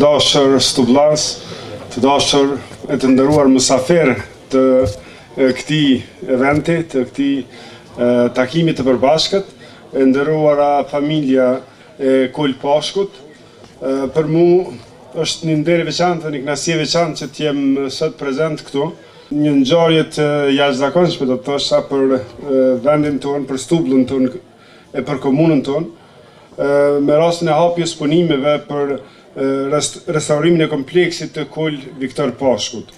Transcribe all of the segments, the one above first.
dashur stubllans, të dashur e të nderuar mysafirë të këtij eventi, të këtij takimi të përbashkët, e nderuara familja e Kol Pashkut. Për mua është një nder i veçantë, një kënaqësi e veçantë që të jem sot prezent këtu. Një ngjarje të jashtëzakonshme do të thosha për vendin tonë, për Stubllën tonë e për komunën tonë, me rastin e hapjes punimeve për restaurimin e kompleksit të Kol Viktor Pashkut.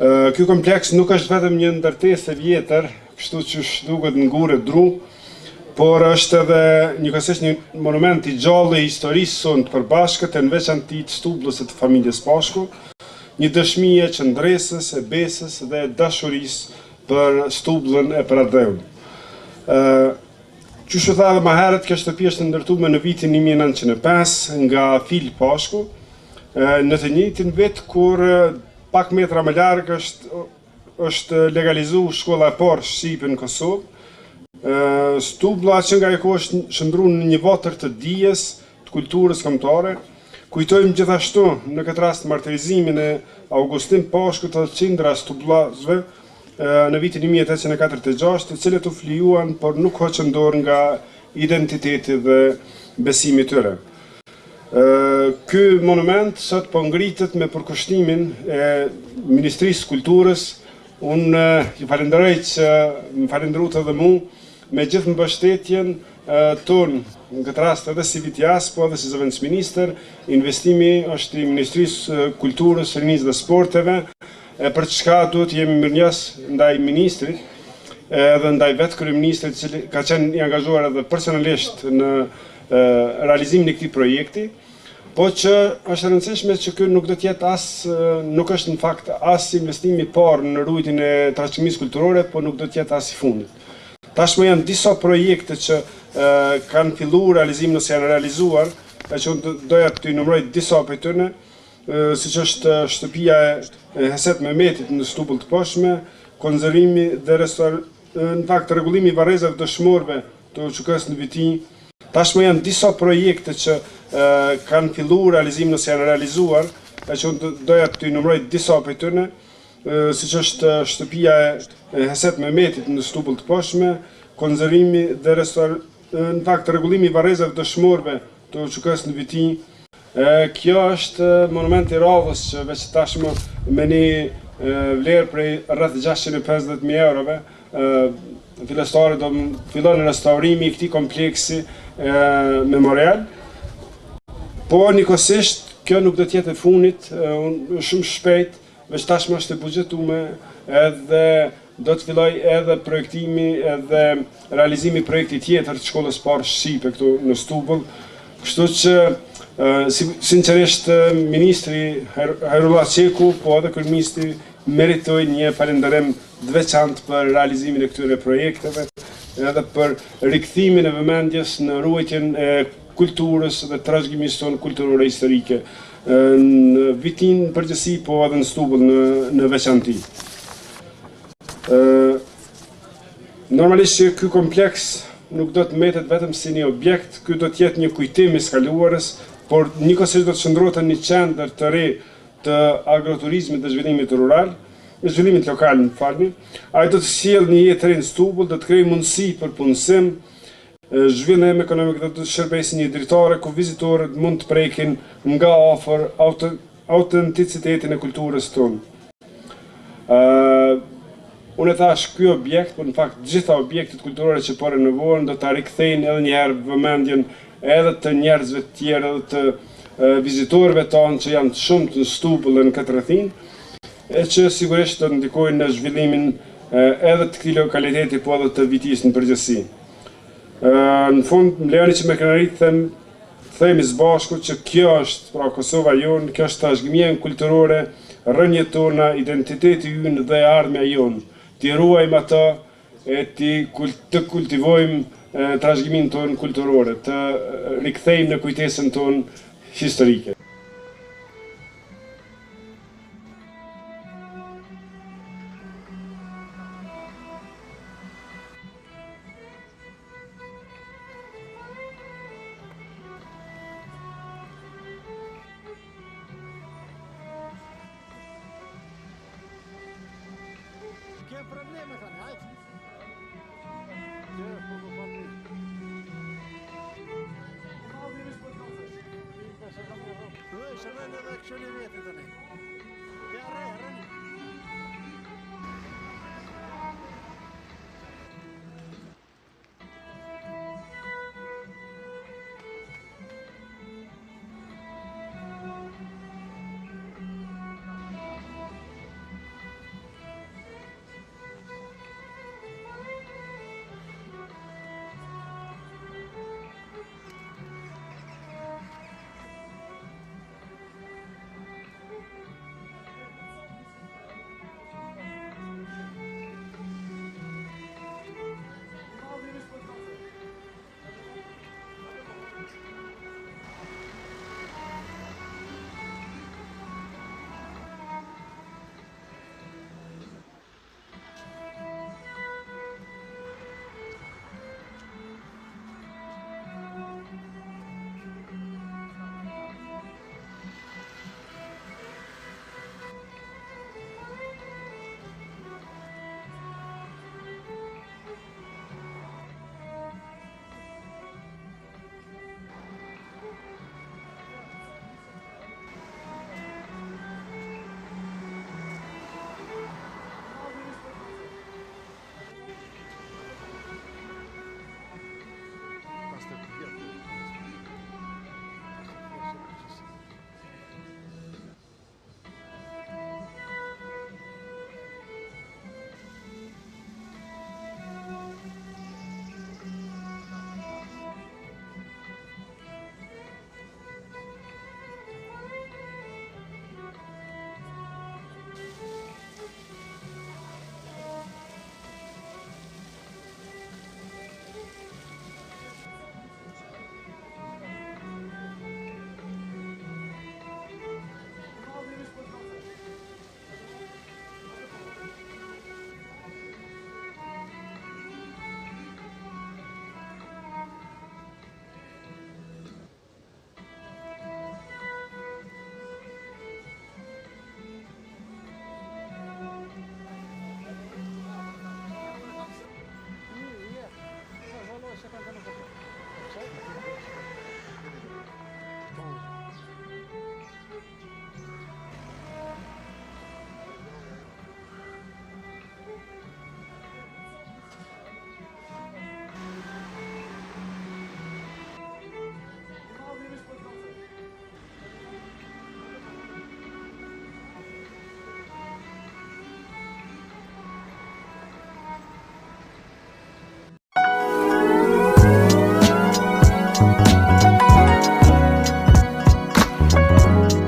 Ky kompleks nuk është vetëm një ndërtesë e vjetër, kështu që duket ngurë dru, por është edhe njëkohësisht një monument i gjallë i historisë sonë të përbashkët, e në veçantë të Stubllës e të familjes Pashku, një dëshmi e qëndresës, e besës dhe dashurisë për Stubllën e për Ardheun. Që shu tha dhe ma herët, kjo shtëpi është ndërtuar në vitin 1905 nga Fil Pashku, në të njëjtin vit kur pak metra më larg është legalizuar shkolla e parë shqipe në Kosovë. Stublla që nga e kohë është shndruar në një vatër të dijes, të kulturës kombëtare. Kujtojmë gjithashtu në këtë rast martirizimin e Augustin Pashkut të qindra stubllazëve në vitin 1846, të cilët u flijuan, por nuk hoqën dorë nga identiteti dhe besimi tyre. Ky monument sot po ngritet me përkushtimin e Ministrisë Kulturës. Unë ju falenderoj që më falenderut edhe mu me gjithë mbështetjen tonë, në këtë rast edhe si Vitjas, po edhe si zëvendësministër. Investimi është i Ministrisë Kulturës, Rinisë dhe Sporteve, për çka duhet jemi mirënjohës ndaj ministrit edhe ndaj vetë kryeministrit, i cili ka qenë i angazhuar edhe personalisht në realizimin e këtij projekti, po që është e rëndësishme që ky nuk do të jetë nuk është në fakt as investimi i parë në ruajtjen e trashëgimisë kulturore, po nuk do të jetë as i fundit. Tashmë janë disa projekte që kanë filluar realizimin ose janë realizuar, që unë doja të numëroj disa prej tyre, siç është shtëpia e Heset Mehmetit në Stubbull të Poshtme, konzervimi dhe në fakt rregullimi i varrezave dëshmorëve të UÇK-s në Vitin. Tashmë janë disa projekte që kanë filluar realizimin ose janë realizuar, që unë doja të numëroj disa prej tyre, siç është shtëpia e Heset Mehmetit në Stubbull të Poshtme, konzervimi dhe në fakt rregullimi i varrezave dëshmorëve të UÇK-s në Vitin. Kjo është monument i radhës që veç tashmë me një vlerë prej rreth 650.000 eurove, fillestari do fillon restaurimi i këtij kompleksi memorial. Po njëkohësisht kjo nuk do të jetë e fundit, shumë shpejt, veç tashmë është e buxhetuar edhe do të filloj edhe projektimi edhe realizimi i projektit tjetër të shkollës parë shqipe këtu në Stubbull, kështu që sinqerisht ministri Hajrullah Qeku, po edhe kryeministri meritoj një falenderem të veçantë për realizimin e këtyre projekteve, edhe për rikthimin e vëmendjes në ruajtjen e kulturës dhe trashëgimisë tonë kulturore historike në Vitin në përgjithësi, po edhe në Stubbull në veçanti. Normalisht që ky kompleks nuk do të mbetet vetëm si një objekt, ky do të jetë një kujtim i skaluarës, por njëkohësisht do të qëndrohet një qendër të re të agroturizmit dhe zhvillimit rural, zhvillimit lokal, më falni. Ai do të sjellë një jetë re në Stubbull, do të krijojë mundësi për punësim, zhvillim ekonomik, do të shërbejë një dritare ku vizitorët mund të prekin nga afër autenticitetin e kulturës tonë. Unë thash ky objekt, por në fakt gjitha objektet kulturore që po renovohen do ta rikthejnë edhe një herë vëmendjen edhe të njerëzve të tjerë, edhe të vizitorëve tanë që janë të shumtë në Stubbull dhe në këtë rrethin, e që sigurisht do të ndikojnë në zhvillimin edhe të këtij lokaliteti, po edhe të Vitisë në përgjithësi. Në fund, më lejoni që me kënaqëri të themi së bashku që kjo është, pra Kosova jonë, kjo është trashëgimia kulturore, rrënjët tona, identiteti ynë dhe ardhmja jonë. T'i ruajmë ato e të kultivojmë trashëgimin tonë kulturore, të rikthejmë në kujtesën tonë historike. probleme tani, hajt. Gjë, po më falni. Shënën edhe këshën e vetë tani.